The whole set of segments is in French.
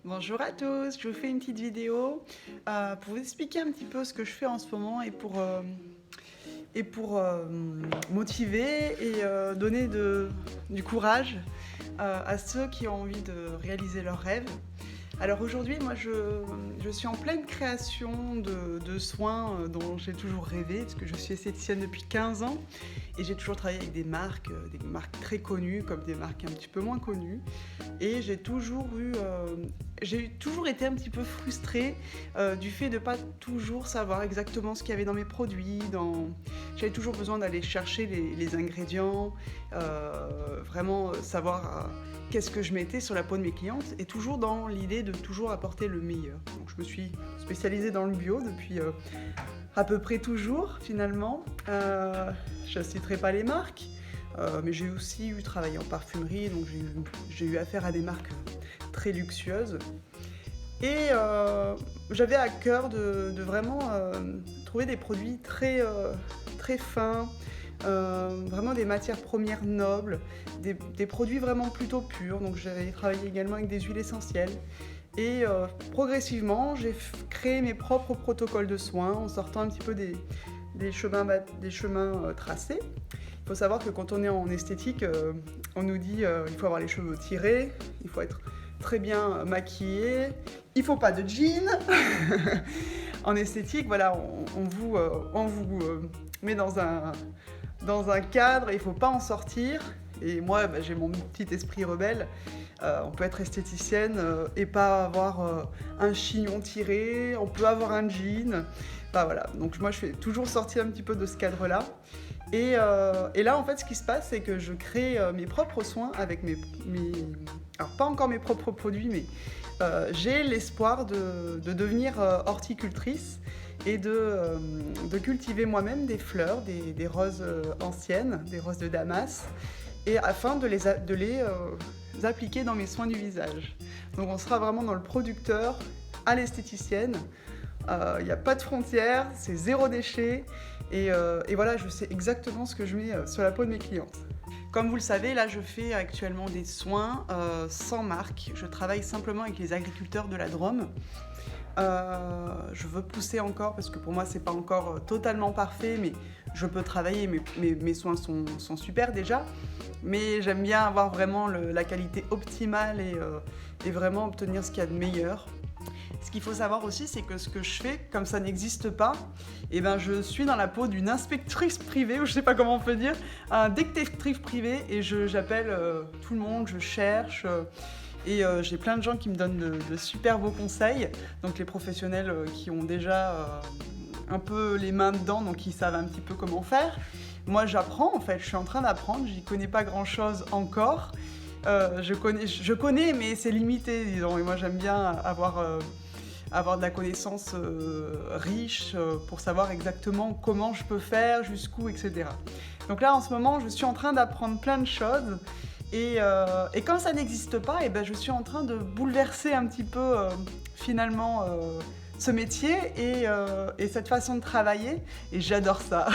Bonjour à tous, je vous fais une petite vidéo pour vous expliquer un petit peu ce que je fais en ce moment et pour motiver et donner du courage à ceux qui ont envie de réaliser leurs rêves. Alors aujourd'hui, moi je suis en pleine création de soins dont j'ai toujours rêvé, parce que je suis esthéticienne depuis 15 ans et j'ai toujours travaillé avec des marques très connues comme des marques un petit peu moins connues. Et j'ai toujours été un petit peu frustrée du fait de ne pas toujours savoir exactement ce qu'il y avait dans mes produits. J'avais toujours besoin d'aller chercher les ingrédients, vraiment savoir qu'est-ce que je mettais sur la peau de mes clientes, et toujours dans l'idée de toujours apporter le meilleur. Donc je me suis spécialisée dans le bio depuis à peu près toujours finalement. Je ne citerai pas les marques, mais j'ai aussi travaillé en parfumerie, donc j'ai eu affaire à des marques très luxueuses. Et j'avais à cœur de vraiment trouver des produits très fins, vraiment des matières premières nobles, des produits vraiment plutôt purs. Donc j'avais travaillé également avec des huiles essentielles. Et progressivement, j'ai créé mes propres protocoles de soins en sortant un petit peu des chemins tracés. Il faut savoir que quand on est en esthétique, on nous dit il faut avoir les cheveux tirés, il faut être très bien maquillé, il faut pas de jean. En esthétique, voilà, on vous met dans un cadre et il faut pas en sortir. Et moi, j'ai mon petit esprit rebelle. On peut être esthéticienne et pas avoir un chignon tiré, on peut avoir un jean. Enfin, voilà. Donc moi, je fais toujours sortir un petit peu de ce cadre-là. Et là, en fait, ce qui se passe, c'est que je crée mes propres soins avec alors, pas encore mes propres produits, mais j'ai l'espoir de devenir horticultrice et de cultiver moi-même des fleurs, des roses anciennes, des roses de Damas, et afin de les appliquer dans mes soins du visage. Donc on sera vraiment dans le producteur à l'esthéticienne. Il n'y a pas de frontières, c'est zéro déchet. Et voilà, je sais exactement ce que je mets sur la peau de mes clientes. Comme vous le savez, là je fais actuellement des soins sans marque. Je travaille simplement avec les agriculteurs de la Drôme. Je veux pousser encore parce que pour moi c'est pas encore totalement parfait, mais je peux travailler, mes soins sont super déjà, mais j'aime bien avoir vraiment la qualité optimale et vraiment obtenir ce qu'il y a de meilleur. Ce qu'il faut savoir aussi, c'est que ce que je fais, comme ça n'existe pas, eh ben je suis dans la peau d'une inspectrice privée, ou je sais pas comment on peut dire, un détective privé, et j'appelle tout le monde, je cherche. Et j'ai plein de gens qui me donnent de super beaux conseils, donc les professionnels qui ont déjà un peu les mains dedans, donc ils savent un petit peu comment faire. Moi j'apprends en fait, je suis en train d'apprendre, j'y connais pas grand chose encore. Je connais mais c'est limité, disons, et moi j'aime bien avoir de la connaissance riche pour savoir exactement comment je peux faire, jusqu'où, etc. Donc là en ce moment je suis en train d'apprendre plein de choses. Et quand ça n'existe pas, et ben je suis en train de bouleverser un petit peu finalement ce métier et cette façon de travailler. Et j'adore ça.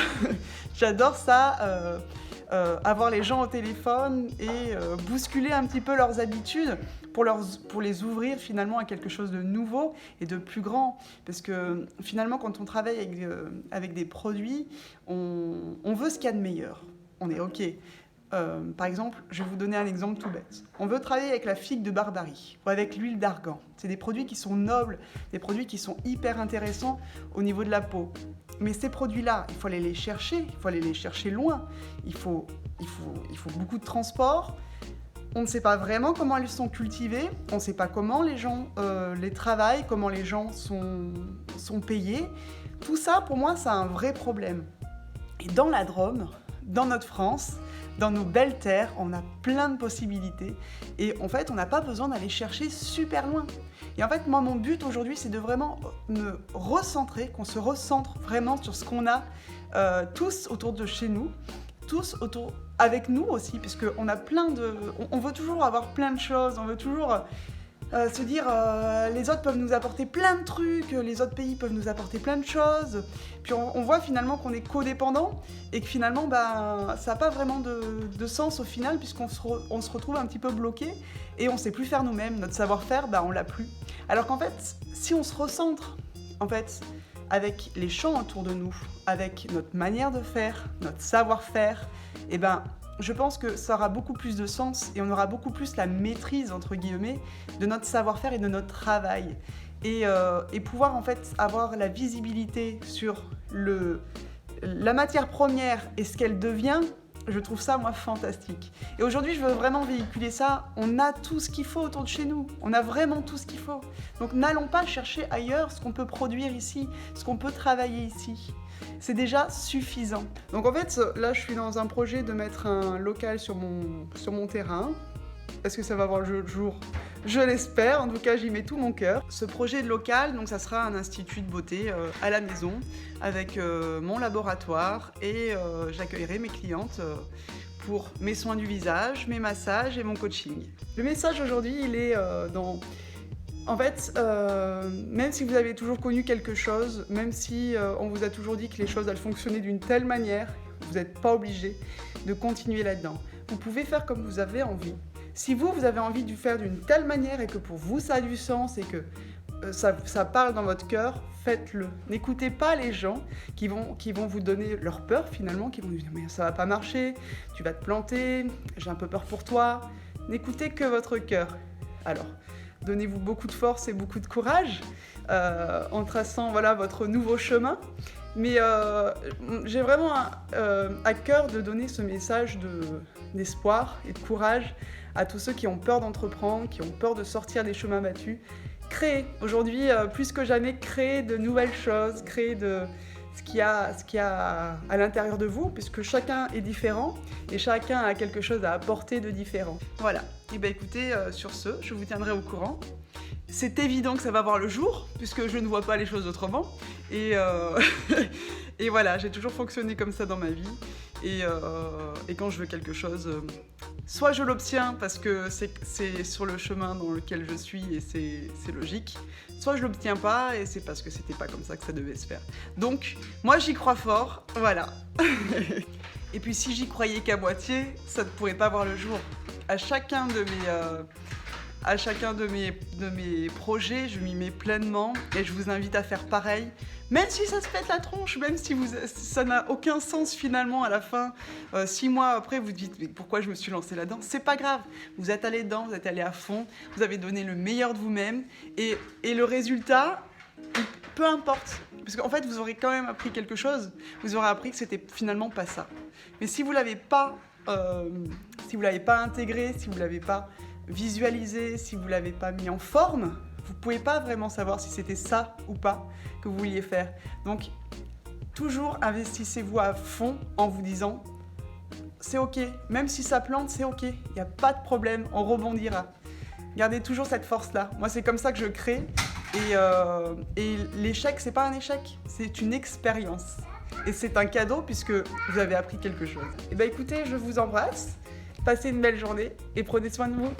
J'adore ça, avoir les gens au téléphone et bousculer un petit peu leurs habitudes pour les ouvrir finalement à quelque chose de nouveau et de plus grand. Parce que finalement, quand on travaille avec des produits, on veut ce qu'il y a de meilleur. On est OK. Par exemple, je vais vous donner un exemple tout bête. On veut travailler avec la figue de Barbarie ou avec l'huile d'argan. C'est des produits qui sont nobles, des produits qui sont hyper intéressants au niveau de la peau. Mais ces produits-là, il faut aller les chercher, il faut aller les chercher loin. Il faut beaucoup de transport. On ne sait pas vraiment comment elles sont cultivées, on ne sait pas comment les gens les travaillent, comment les gens sont payés. Tout ça, pour moi, c'est un vrai problème. Et dans la Drôme, dans notre France, dans nos belles terres, on a plein de possibilités et en fait, on n'a pas besoin d'aller chercher super loin. Et en fait, moi, mon but aujourd'hui, c'est de vraiment me recentrer, qu'on se recentre vraiment sur ce qu'on a tous autour de chez nous, tous autour avec nous aussi, puisqu'on a on veut toujours avoir plein de choses, on veut toujours Se dire les autres peuvent nous apporter plein de trucs, les autres pays peuvent nous apporter plein de choses. Puis on voit finalement qu'on est codépendant et que finalement ça n'a pas vraiment de sens au final puisqu'on se retrouve un petit peu bloqué et on ne sait plus faire nous-mêmes. Notre savoir-faire, on l'a plus. Alors qu'en fait, si on se recentre en fait, avec les champs autour de nous, avec notre manière de faire, notre savoir-faire, je pense que ça aura beaucoup plus de sens et on aura beaucoup plus la maîtrise, entre guillemets, de notre savoir-faire et de notre travail. Et pouvoir en fait avoir la visibilité sur la matière première et ce qu'elle devient, je trouve ça, moi, fantastique. Et aujourd'hui, je veux vraiment véhiculer ça. On a tout ce qu'il faut autour de chez nous. On a vraiment tout ce qu'il faut. Donc n'allons pas chercher ailleurs ce qu'on peut produire ici, ce qu'on peut travailler ici. C'est déjà suffisant. Donc en fait, là, je suis dans un projet de mettre un local sur mon terrain. Est-ce que ça va voir le jour ? Je l'espère, en tout cas j'y mets tout mon cœur. Ce projet de local, donc ça sera un institut de beauté à la maison, avec mon laboratoire et j'accueillerai mes clientes pour mes soins du visage, mes massages et mon coaching. Le message aujourd'hui, il est dans... En fait, même si vous avez toujours connu quelque chose, même si on vous a toujours dit que les choses elles fonctionnaient d'une telle manière, vous n'êtes pas obligé de continuer là-dedans. Vous pouvez faire comme vous avez envie. Si vous avez envie de faire d'une telle manière et que pour vous ça a du sens et que ça parle dans votre cœur, faites-le. N'écoutez pas les gens qui vont vous donner leur peur finalement, qui vont vous dire mais ça va pas marcher, tu vas te planter, j'ai un peu peur pour toi. N'écoutez que votre cœur. Alors, donnez-vous beaucoup de force et beaucoup de courage en traçant votre nouveau chemin. Mais j'ai vraiment à cœur de donner ce message d'espoir et de courage à tous ceux qui ont peur d'entreprendre, qui ont peur de sortir des chemins battus. Créez, aujourd'hui, plus que jamais, créez de nouvelles choses, créez ce qu'il y a à l'intérieur de vous, puisque chacun est différent et chacun a quelque chose à apporter de différent. Voilà. Et écoutez, sur ce, je vous tiendrai au courant. C'est évident que ça va voir le jour, puisque je ne vois pas les choses autrement. Et voilà, j'ai toujours fonctionné comme ça dans ma vie. Et quand je veux quelque chose, soit je l'obtiens parce que c'est sur le chemin dans lequel je suis et c'est logique, soit je l'obtiens pas et c'est parce que c'était pas comme ça que ça devait se faire. Donc, moi j'y crois fort, voilà. Et puis si j'y croyais qu'à moitié, ça ne pourrait pas voir le jour. À chacun de mes projets, je m'y mets pleinement et je vous invite à faire pareil. Même si ça se pète la tronche, même si ça n'a aucun sens finalement à la fin. 6 mois après, vous dites mais pourquoi je me suis lancée là-dedans ? C'est pas grave. Vous êtes allé dedans, vous êtes allé à fond, vous avez donné le meilleur de vous-même et le résultat, peu importe. Parce qu'en fait, vous aurez quand même appris quelque chose. Vous aurez appris que c'était finalement pas ça. Mais si vous l'avez pas intégré, si vous l'avez pas visualisé, si vous l'avez pas mis en forme, vous pouvez pas vraiment savoir si c'était ça ou pas que vous vouliez faire. Donc, toujours investissez-vous à fond en vous disant c'est ok, même si ça plante, c'est ok, il n'y a pas de problème, on rebondira. Gardez toujours cette force-là. Moi, c'est comme ça que je crée. Et l'échec, c'est pas un échec, c'est une expérience. Et c'est un cadeau puisque vous avez appris quelque chose. Et écoutez, je vous embrasse, passez une belle journée et prenez soin de vous.